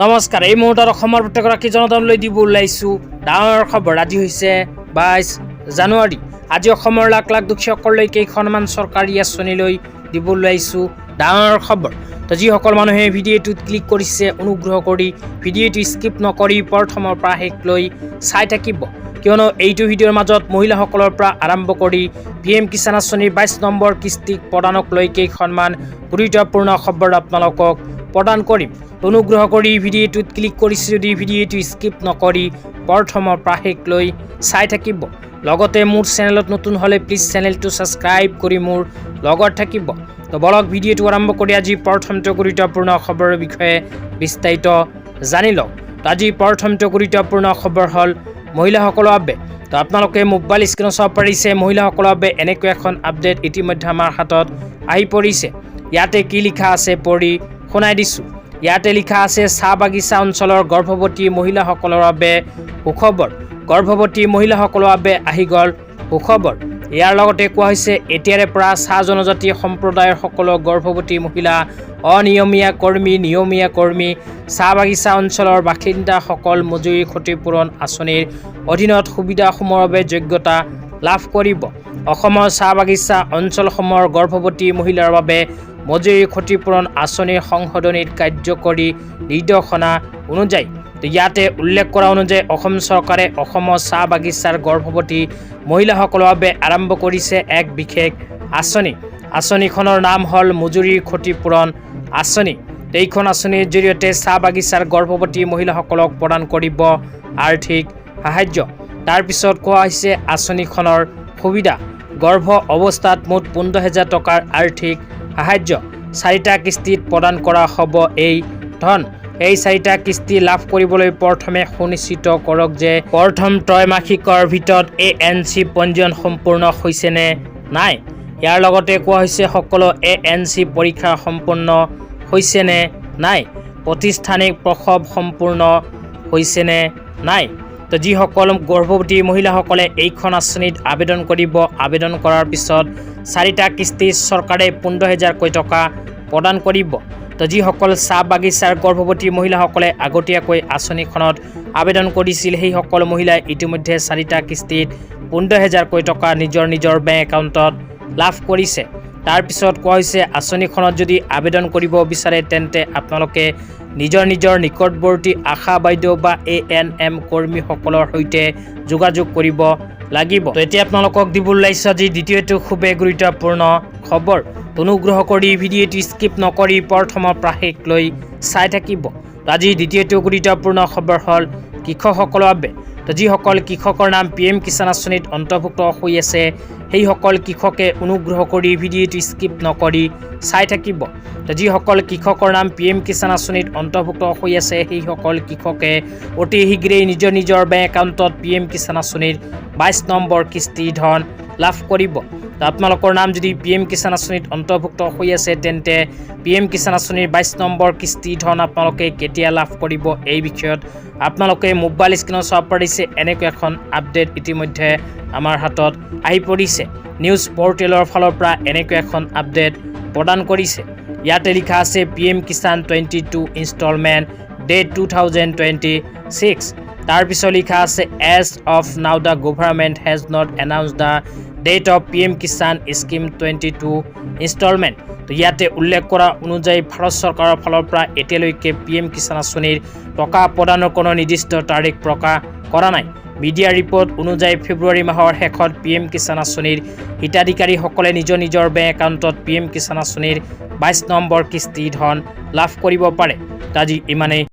নমস্কাৰ। এই মুহূৰ্তত অসমৰ প্ৰত্যেকগৰাকী জনতালৈ দিব ওলাইছোঁ ডাঙৰ খবৰ। আজি হৈছে 22 জানুৱাৰী। আজি অসমৰ লাখ লাখ দুখীয়াসকললৈ কেইখনমান চৰকাৰী আঁচনিলৈ দিব ওলাইছোঁ ডাঙৰ খবৰ। তো যিসকল মানুহে ভিডিঅ'টোত ক্লিক কৰিছে অনুগ্ৰহ কৰি ভিডিঅ'টো স্কিপ নকৰি প্ৰথমৰ পৰা শেষলৈ চাই থাকিব, কিয়নো এইটো ভিডিঅ'ৰ মাজত মহিলাসকলৰ পৰা আৰম্ভ কৰি PM কিষাণ আঁচনিৰ 22 নম্বৰ কিস্তি প্ৰদানক লৈ কেইখনমান গুৰুত্বপূৰ্ণ খবৰ আপোনালোকক প্ৰদান কৰিম। অনুগ্ৰহ কৰি ভিডিঅ'টোত ক্লিক কৰিছে যদি ভিডিঅ'টো স্কিপ নকৰি প্ৰথমৰ পৰা শেষলৈ চাই থাকিব। লগতে মোৰ চেনেলত নতুন হ'লে প্লিজ চেনেলটো ছাবস্ক্ৰাইব কৰি মোৰ লগত থাকিব। তো বলক ভিডিঅ'টো আৰম্ভ কৰি আজি প্ৰথমটো গুৰুত্বপূৰ্ণ খবৰৰ বিষয়ে বিস্তাৰিত জানি লওক। তো আজি প্ৰথমটো গুৰুত্বপূৰ্ণ খবৰ হ'ল মহিলাসকলৰ বাবে। তো আপোনালোকে মোবাইল স্ক্ৰীনত চাব পাৰিছে মহিলাসকলৰ বাবে এনেকৈ এখন আপডেট ইতিমধ্যে আমাৰ হাতত আহি পৰিছে। ইয়াতে কি লিখা আছে পঢ়ি শুনাই দিছোঁ। ইয়াতে লিখা আছে চাহ বাগিচা অঞ্চলৰ গৰ্ভৱতী মহিলাসকলৰ বাবে সুখবৰ। গৰ্ভৱতী মহিলাসকলৰ বাবে আহি গ'ল সুখবৰ। ইয়াৰ লগতে কোৱা হৈছে এতিয়াৰে পৰা চাহ জনজাতি সম্প্ৰদায়ৰ সকলো গৰ্ভৱতী মহিলা, অনিয়মীয়া কৰ্মী, নিয়মীয়া কৰ্মী, চাহ বাগিচা অঞ্চলৰ বাসিন্দাসকল মজুৰি ক্ষতিপূৰণ আঁচনিৰ অধীনত সুবিধাসমূহৰ বাবে যোগ্যতা লাভ কৰিব। অসমৰ চাহ বাগিচা অঞ্চলসমূহৰ গৰ্ভৱতী মহিলাৰ বাবে মজুৰি ক্ষতিপূৰণ আঁচনিৰ সংশোধনীৰ কাৰ্যকৰী নিৰ্দেশনা অনুযায়ী ইয়াতে উল্লেখ কৰা অনুযায়ী অসম চৰকাৰে অসমৰ চাহ বাগিচাৰ গৰ্ভৱতী মহিলাসকলৰ বাবে আৰম্ভ কৰিছে এক বিশেষ আঁচনি। আঁচনিখনৰ নাম হ'ল মজুৰি ক্ষতিপূৰণ আঁচনি। এইখন আঁচনিৰ জৰিয়তে চাহ বাগিচাৰ গৰ্ভৱতী মহিলাসকলক প্ৰদান কৰিব আৰ্থিক সাহায্য। তাৰপিছত কোৱা হৈছে আঁচনিখনৰ সুবিধা। গৰ্ভ অৱস্থাত মুঠ 15,000 টকাৰ আৰ্থিক সাহায্য 4টা কিস্তিত প্ৰদান কৰা হ'ব। এই ধন এই 4টা কিস্তি লাভ কৰিবলৈ প্ৰথমে সুনিশ্চিত কৰক যে প্ৰথম ত্ৰৈমাসিকৰ ভিতৰত ANC পঞ্জীয়ন সম্পূৰ্ণ হৈছেনে নাই। ইয়াৰ লগতে কোৱা হৈছে সকলো ANC পৰীক্ষা সম্পূৰ্ণ হৈছেনে নাই, প্ৰতিষ্ঠানিক প্ৰসৱ সম্পূৰ্ণ হৈছেনে নাই। তো যিসকল গৰ্ভৱতী মহিলাসকলে এইখন আঁচনিত আবেদন কৰিব, আবেদন কৰাৰ পিছত 4টা কিস্তিত চৰকাৰে 15,000কৈ টকা প্ৰদান কৰিব। তো যিসকল চাহ বাগিচাৰ গৰ্ভৱতী মহিলাসকলে আগতীয়াকৈ আঁচনিখনত আবেদন কৰিছিল সেইসকল মহিলাই ইতিমধ্যে 4টা কিস্তিত 15,000কৈ টকা নিজৰ বেংক একাউণ্টত লাভ কৰিছে। তাৰপিছত কোৱা হৈছে আঁচনিখনত যদি আবেদন কৰিব বিচাৰে তেন্তে আপোনালোকে নিজৰ নিকটৱৰ্তী আশা বাইদেউ বা ANM কৰ্মীসকলৰ সৈতে যোগাযোগ কৰিব লাগিব। তো এতিয়া আপোনালোকক দিব ওলাইছোঁ আজি দ্বিতীয়টো খুবেই গুৰুত্বপূৰ্ণ খবৰ। অনুগ্ৰহ কৰি ভিডিঅ'টো স্কিপ নকৰি প্ৰথমৰ পৰা শেষলৈ চাই থাকিব। আজি দ্বিতীয়টো গুৰুত্বপূৰ্ণ খবৰ হ'ল কৃষকসকলৰ বাবে। তো যিসকল কৃষকৰ নাম PM কিষাণ আঁচনিত অন্তৰ্ভুক্ত হৈ আছে সেইসকল কৃষকে অনুগ্ৰহ কৰি ভিডিঅ'টো স্কিপ নকৰি চাই থাকিব। তো যিসকল কৃষকৰ নাম PM কিষাণ আঁচনিত অন্তৰ্ভুক্ত হৈ আছে সেইসকল কৃষকে অতি শীঘ্ৰেই নিজৰ বেংক একাউণ্টত PM কিষাণ আঁচনিৰ 22 নম্বৰ কিস্তি ধন লাভ কৰিব। তো আপোনালোকৰ নাম যদি PM কিষাণ আঁচনিত অন্তৰ্ভুক্ত হৈ আছে তেন্তে PM কিষাণ আঁচনিৰ 22 নম্বৰ কিস্তি ধন আপোনালোকে কেতিয়া লাভ কৰিব এই বিষয়ত আপোনালোকে মোবাইল স্ক্ৰীনত চাব পাৰিছে এনেকৈ এখন আপডেট ইতিমধ্যে আমাৰ হাতত আহি পৰিছে। নিউজ পৰ্টেলৰ ফালৰ পৰা এনেকৈ এখন আপডেট প্ৰদান কৰিছে। ইয়াতে লিখা আছে PM কিষাণ 22 ইনষ্টলমেণ্ট ডেট 2026। তাৰপিছত লিখা আছে as of now the government has not announce the date of PM Kisan scheme 22 instalment. তো ইয়াতে উল্লেখ কৰা অনুযায়ী ভাৰত চৰকাৰৰ ফালৰ পৰা এতিয়ালৈকে PM কিষাণ আঁচনিৰ টকা প্ৰদানৰ কোনো নিৰ্দিষ্ট তাৰিখ প্ৰকাশ কৰা নাই। মিডিয়া ৰিপৰ্ট অনুযায়ী ফেব্ৰুৱাৰী মাহৰ শেষত PM কিষাণ আঁচনিৰ হিতাধিকাৰীসকলে নিজৰ বেংক একাউণ্টত PM কিষাণ আঁচনিৰ 22 নম্বৰ কিস্তি ধন লাভ কৰিব পাৰে। আজি ইমানেই।